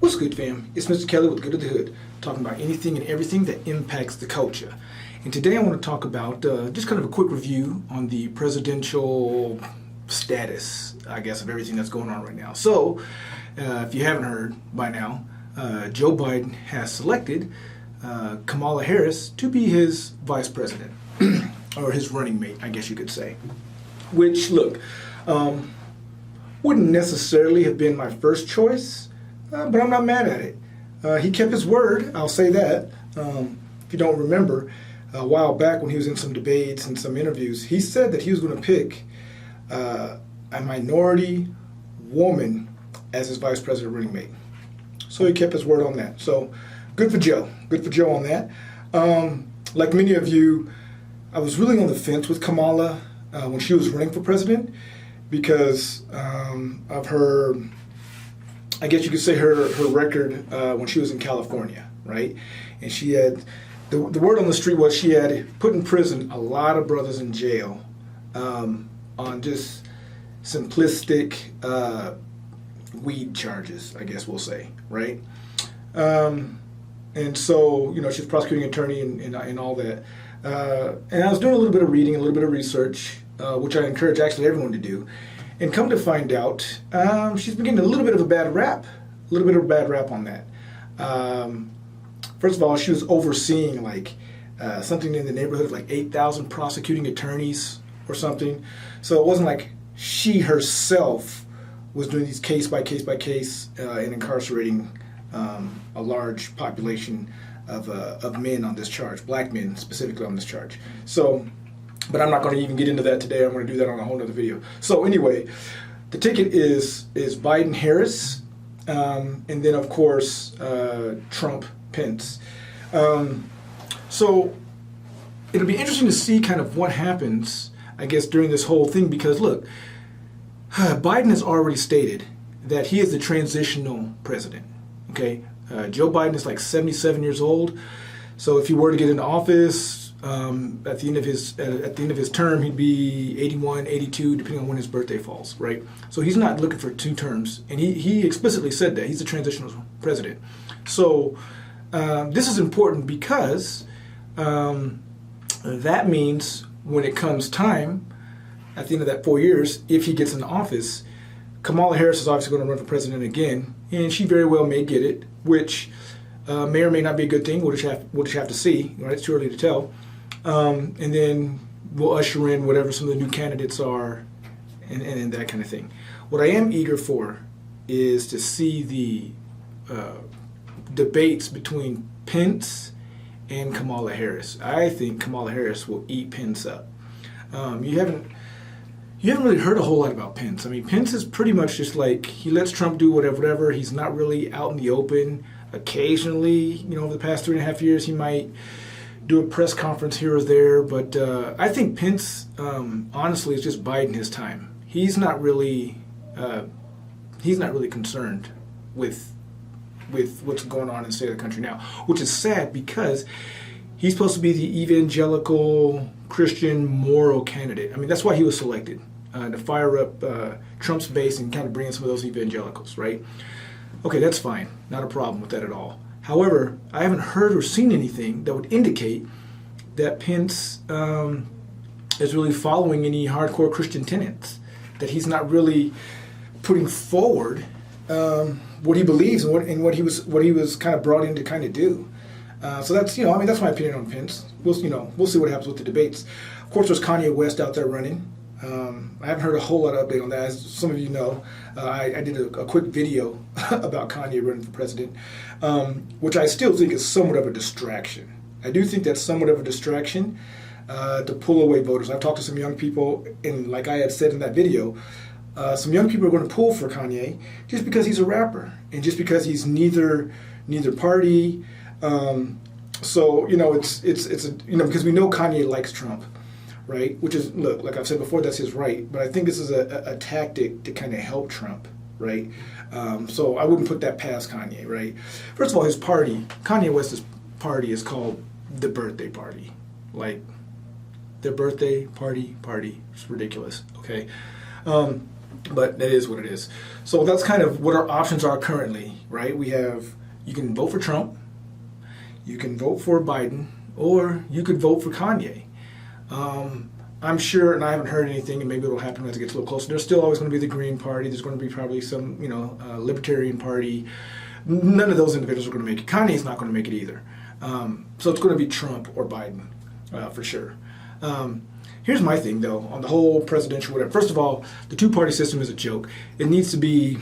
What's good, fam? It's Mr. Kelly with Good of the Hood, talking about anything and everything that impacts the culture. And today I want to talk about just kind of a quick review on the presidential status, I guess, of everything that's going on right now. So, if you haven't heard by now, Joe Biden has selected Kamala Harris to be his vice president, or his running mate, I guess you could say. Which, look, wouldn't necessarily have been my first choice, but I'm not mad at it. He kept his word, I'll say that. If you don't remember, a while back when he was in some debates and some interviews, he said that he was going to pick a minority woman as his vice president running mate. So he kept his word on that. So good for Joe. Good for Joe on that. Like many of you, I was really on the fence with Kamala when she was running for president because of her, I guess you could say her record when she was in California, right? And she had, the word on the street was she had put in prison a lot of brothers in jail on just simplistic weed charges, I guess we'll say, right? And so, you know, she's a prosecuting attorney and all that. And I was doing a little bit of reading, a little bit of research, which I encourage actually everyone to do. And come to find out, she's been getting a little bit of a bad rap. On that. First of all, she was overseeing like something in the neighborhood of like 8,000 prosecuting attorneys or something. So it wasn't like she herself was doing these case by case and incarcerating a large population of men on this charge, black men specifically on this charge. So, but I'm not going to even get into that today. I'm going to do that on a whole other video. So anyway, the ticket is Biden-Harris, and then of course Trump-Pence. So it'll be interesting to see kind of what happens, I guess, during this whole thing, because look, Biden has already stated that he is the transitional president. Okay, Joe Biden is like 77 years old, so if he were to get into office at the end of his term, he'd be 81, 82, depending on when his birthday falls, right? So he's not looking for 2 terms, and he explicitly said that he's a transitional president. So this is important because that means when it comes time at the end of that 4 years, if he gets in office, Kamala Harris is obviously going to run for president again, and she very well may get it, which may or may not be a good thing. We'll just have to see. Right? It's too early to tell. And then we'll usher in whatever some of the new candidates are, and that kind of thing. What I am eager for is to see the debates between Pence and Kamala Harris. I think Kamala Harris will eat Pence up. You haven't really heard a whole lot about Pence. I mean, Pence is pretty much just like, he lets Trump do whatever. He's not really out in the open. Occasionally, you know, over the past 3.5 years, he might do a press conference here or there. But I think Pence, honestly, is just biding his time. He's not really concerned with what's going on in the state of the country now, which is sad because he's supposed to be the evangelical Christian moral candidate. I mean, that's why he was selected, to fire up Trump's base and kind of bring in some of those evangelicals, right? Okay, that's fine. Not a problem with that at all. However, I haven't heard or seen anything that would indicate that Pence is really following any hardcore Christian tenets, that he's not really putting forward what he believes and what he was kind of brought in to kind of do. So that's, you know, I mean, that's my opinion on Pence. We'll see what happens with the debates. Of course, there's Kanye West out there running. I haven't heard a whole lot of update on that. As some of you know, I did a quick video about Kanye running for president, which I still think is somewhat of a distraction. I do think that's somewhat of a distraction to pull away voters. I've talked to some young people, and like I had said in that video, some young people are going to pull for Kanye just because he's a rapper and just because he's neither party. So, you know, it's you know, because we know Kanye likes Trump, right? Which is, look, like I've said before, that's his right. But I think this is a tactic to kind of help Trump, right? So I wouldn't put that past Kanye, right? First of all, his party, Kanye West's party, is called the Birthday Party. Like, the birthday party. It's ridiculous, okay? But that is what it is. So that's kind of what our options are currently, right? You can vote for Trump, you can vote for Biden, or you could vote for Kanye. I'm sure, and I haven't heard anything, and maybe it'll happen as it gets a little closer. There's still always going to be the Green Party. There's going to be probably some, Libertarian Party. None of those individuals are going to make it. Kanye's not going to make it either. So it's going to be Trump or Biden, for sure. Here's my thing, though, on the whole presidential whatever. First of all, the two-party system is a joke. It needs to be,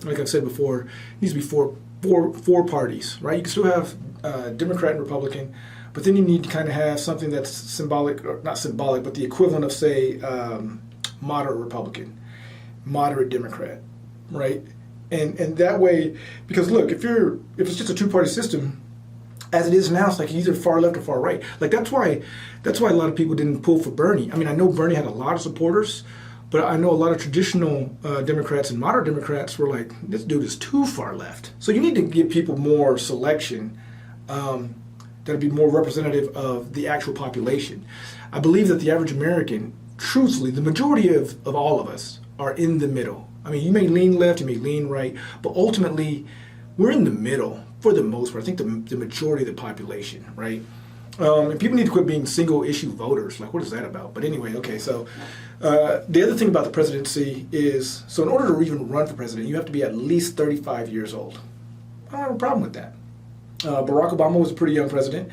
like I've said before, it needs to be four parties, right? You can still have Democrat and Republican, but then you need to kind of have something that's symbolic, or not symbolic, but the equivalent of, say, moderate Republican, moderate Democrat, right? And that way, because look, if it's just a two-party system, as it is now, it's like either far left or far right. Like that's why a lot of people didn't pull for Bernie. I mean, I know Bernie had a lot of supporters, but I know a lot of traditional Democrats and moderate Democrats were like, this dude is too far left. So you need to give people more selection that'll be more representative of the actual population. I believe that the average American, truthfully, the majority of all of us are in the middle. I mean, you may lean left, you may lean right, but ultimately, we're in the middle for the most part. I think the majority of the population, right? And people need to quit being single issue voters. Like, what is that about? But anyway, okay, so the other thing about the presidency is, so in order to even run for president, you have to be at least 35 years old. I don't have a problem with that. Barack Obama was a pretty young president.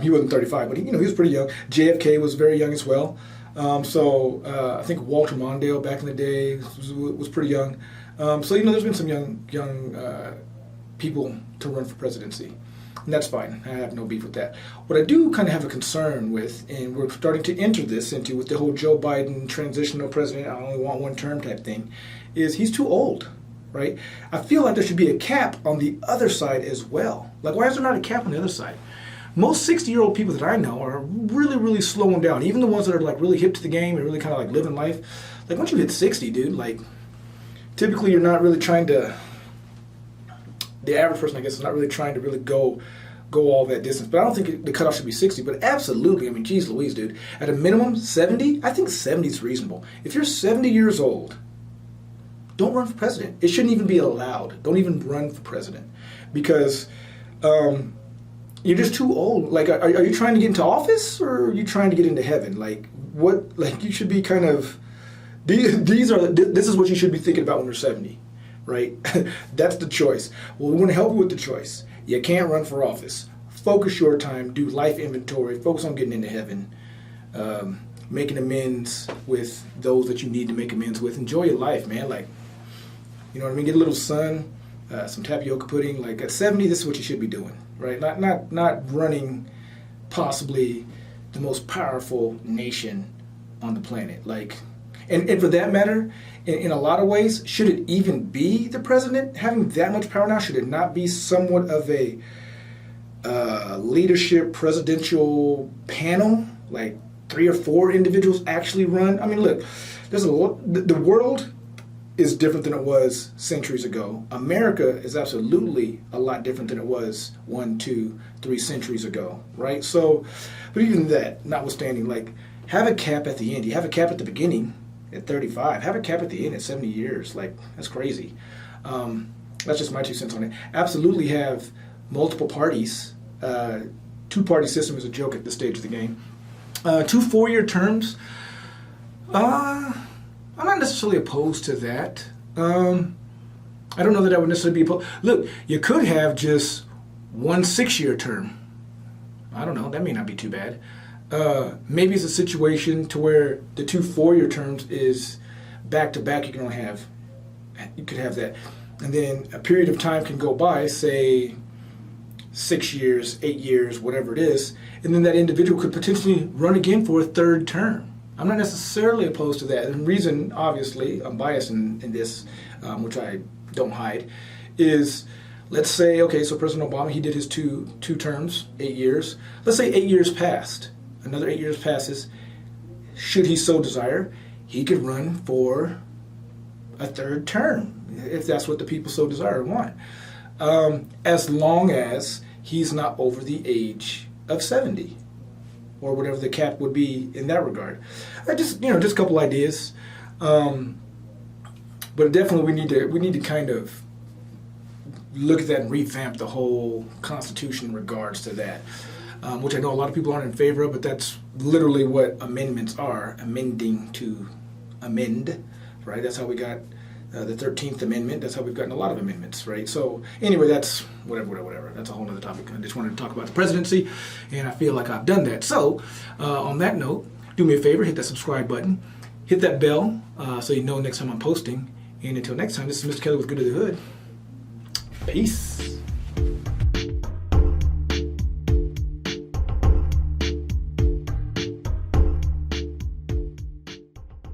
He wasn't 35, but he was pretty young. JFK was very young as well. I think Walter Mondale back in the day was pretty young. There's been some young people to run for presidency. And that's fine. I have no beef with that. What I do kind of have a concern with, and we're starting to enter this into with the whole Joe Biden transitional president, I only want one term type thing, is he's too old, right? I feel like there should be a cap on the other side as well. Like, why is there not a cap on the other side? Most 60-year-old people that I know are really, really slowing down. Even the ones that are like really hip to the game and really kind of like living life. Like once you hit 60, dude, like typically you're not really trying to, the average person, I guess, is not really trying to really go all that distance. But I don't think the cutoff should be 60. But absolutely, I mean, geez Louise, dude. At a minimum, 70? I think 70 is reasonable. If you're 70 years old, don't run for president. It shouldn't even be allowed. Don't even run for president. Because you're just too old. Like, are you trying to get into office or are you trying to get into heaven? Like, what? Like, you should be kind of, this is what you should be thinking about when you're 70. Right? That's the choice. Well, we want to help you with the choice. You can't run for office. Focus your time, do life inventory, focus on getting into heaven, making amends with those that you need to make amends with. Enjoy your life, man. Like, you know what I mean? Get a little sun, some tapioca pudding. Like at 70, this is what you should be doing, right? Not running possibly the most powerful nation on the planet. Like, and for that matter, in a lot of ways, should it even be the president having that much power now? Should it not be somewhat of a leadership presidential panel, like 3 or 4 individuals actually run? I mean, look, the world is different than it was centuries ago. America is absolutely a lot different than it was 1, 2, 3 centuries ago, right? So, but even that, notwithstanding, like, have a cap at the end. You have a cap at the beginning at 35. Have a cap at the end at 70 years. Like, that's crazy. That's just my 2 cents on it. Absolutely have multiple parties. Two-party system is a joke at this stage of the game. 2 4-year terms. I'm not necessarily opposed to that. I don't know that I would necessarily be opposed. Look, you could have just 1 6-year term. I don't know. That may not be too bad. Maybe it's a situation to where the 2 4-year terms is back to back. You could have that, and then a period of time can go by, say 6 years, 8 years, whatever it is, and then that individual could potentially run again for a 3rd term. I'm not necessarily opposed to that. And the reason, obviously, I'm biased in this, which I don't hide, is let's say, okay, so President Obama, he did his two terms, 8 years. Let's say 8 years passed. Another 8 years passes. Should he so desire, he could run for a 3rd term, if that's what the people so desire and want. As long as he's not over the age of 70, or whatever the cap would be in that regard. Just a couple ideas. But definitely we need to kind of look at that and revamp the whole Constitution in regards to that, which I know a lot of people aren't in favor of, but that's literally what amendments are, amending to amend, right? That's how we got the 13th Amendment. That's how we've gotten a lot of amendments, right? So anyway, that's whatever. That's a whole other topic. I just wanted to talk about the presidency, and I feel like I've done that. So on that note, do me a favor, hit that subscribe button, hit that bell so you know next time I'm posting. And until next time, this is Mr. Kelly with Good to the Hood. Peace.